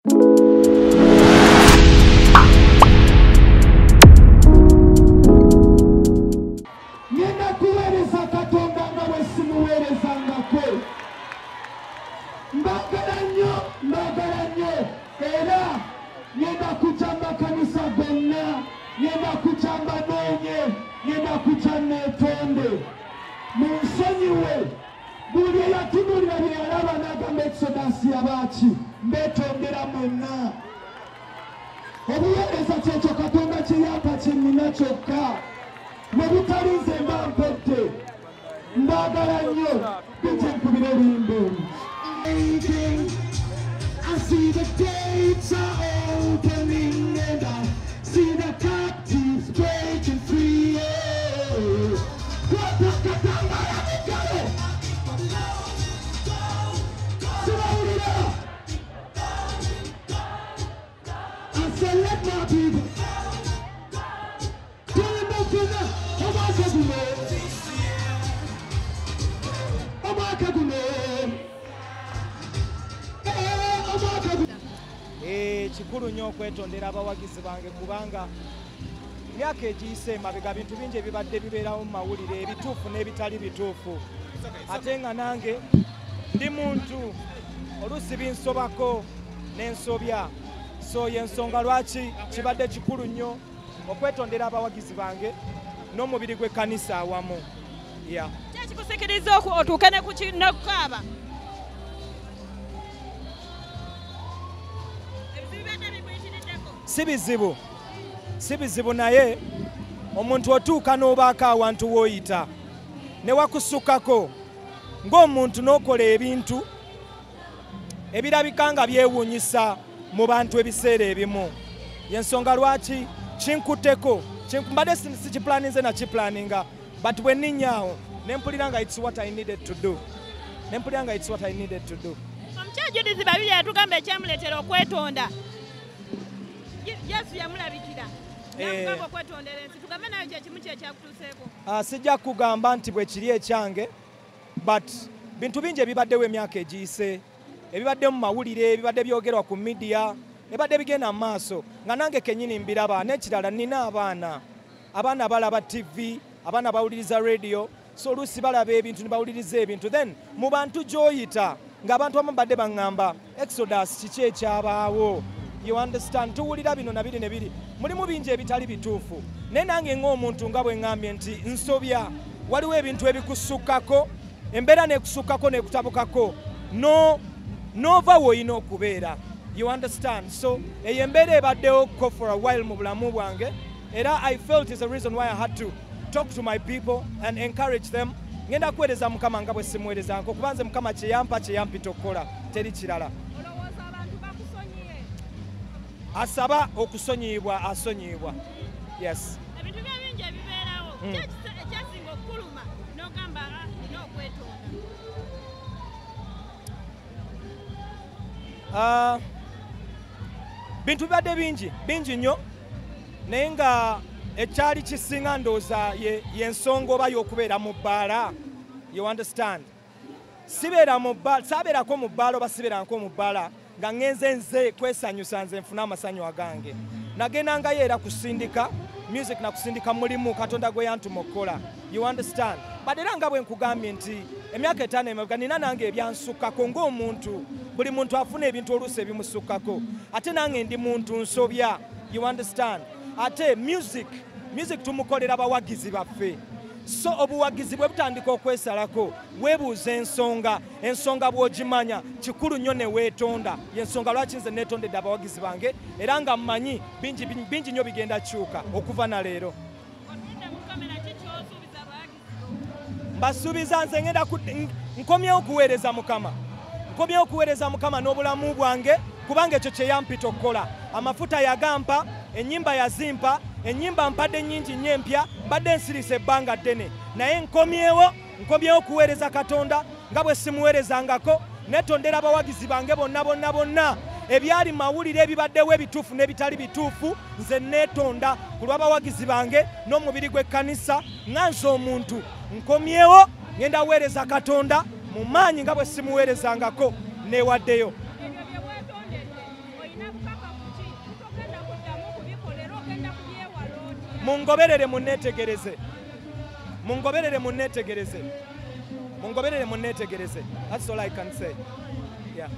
Ngenda kuweereza Katonda nga bwe simuweerezangako. Mbagala nnyo era ngenda kukyamba kanisa gonna, ngenda kukyamba noonye, ngenda kukya neetonde. Munsonyiwe buli eyatunulira bye yalaba n'agamba Exodus yabaaki mbeetondera mwenna. Obuweereza kyekyo Katonda kye yampa kye nnina kyokka. Ne butali nze mba mpedde. Mbagala nnyo bijje nkubira oluyimba olu. I see the gates are opening and I see the captives breaking free. I said, let my people kikulu nnyo okwetondera abawagizi bange kubanga myaka egiyise emabega bintu bingi ebibadde bibeerawo mu mawulire ebituufu n'ebitali bituufu. Ate nga nange ndi muntu oluusi binsobako n'ensobya. So y'ensonga lwaki kibadde kikulu nnyo okwetondera abawagizi bange n'omubiri gw'ekkanisa awamu. Kyekikusikiriza otuuke ne kukaaba? Si bizibu naye omuntu otuuka n'obaako awantu w'oyita ne wakusukkako ng'omuntu n'okola ebintu ebirabika nga byewuunyisa mu bantu ebiseera ebimu. Y'ensonga lwaki kinkutteko, mbadde sikiplaninze na kiplaninga, but bwe nninyaawo ne mpulira nga it's what I needed to do. Omukyajjulizi babiri yatugamba ekyamuleetera okwetonda. Yesu yamulabikira. Namugamba okwetondera ensi. Tugambe nayo kyekimu kyekyakutuuseeko. Sijja kugamba nti bwe kiri ekyange, but bintu bingi ebibaddewo emyaka egiyise, ebibadde mu mawulire, ebibadde byogerwa ku media, ebadde bigenda mu maaso nga nange kennyini mbiraba. N'ekirala nnina abaana balaba TV, abaana bawuliriza radio, so oluusi balaba ebintu ne bawuliriza ebintu, then mu bantu gy'oyita ng'abantu abamu badde baŋŋamba Exodus kiki ekyabaawo. You understand? Tuwulira bino na biri ne biri. Mulimu bingi ebitali bituufu. Naye nange ng'omuntu nga bwe ŋŋambye nti nsobya waliwo ebintu ebikusukkako, embeera n'ekusukkako n'ekutabukako, n'ova w'olina okubeera. You understand? So eyo embeera ebaddewo for a while mu bulamu bwange, era I felt is the reason why I had to talk to my people and encourage them. Ngenda kuweereza Mukama nga bwe simuweerezanko kuba nze Mukama kye yampita okukola teri kirala. Asaba okusonyiyibwa asonyiyibwa. Yes. Ebintu bingi ebibeerawo. Ekyasinga okukuluma n'ogamba n'okwetonda. Bintu bibadde bingi nnyo naye nga ekyali kisinga ndowooza y'ensonga oba y'okubeera mu bbaala. You understand? Saabeerako mu bbaala oba sibeerako mu bbaala nga ngenze nze kwesanyusa nze nfuna amasanyu agange. Nagendangayo era kusindika music na kusindika mulimu Katonda gwe yantuma okukola. You understand? But era nga bwe nkugambye nti emyaka 5 emabega nina nange ebyansukkako ng'omuntu. Buli muntu afuna ebintu oluusi ebimusukkako. Ate nange ndi muntu nsobya. You understand? Ate music tumukolera abawagizi baffe. So obuwagizi bwe butandika okwesalako weebuuza ensonga bw'ogimanya kikulu nnyo ne weetonda. Y'ensonga lwaki nze neetondedde abawagizi bange era nga mmanyi bingi nnyo bigenda kyuka okuva na leero. Mbasuubiza nze ngenda nkomyewo okuweereza Mukama n'obulamu bwange kubanga ekyo kye yampita okukola. Amafuta yagampa, ennyimba yazimpa, ennyimba mpadde nnyingi nnyo empya, mbadde nsirisa ebbanga ddene. Naye nkomyewo okuweereza Katonda nga bwe simuweerezangako, netondera abawagizi bange bonna. Ebyali mawulire ebibaddewo ebituufu n'ebitali bituufu, nze neetonda ku lw'abawagizi bange n'omubiri gw'ekkanisa nga nze omuntu. Nkomyewo ngenda weereza Katonda mu maanyi nga bwe simuweerezangako neewaddeyo. mungoberere munneetegereze. Mungoberere munneetegereze. Mungoberere munneetegereze. That's all I can say. Yeah.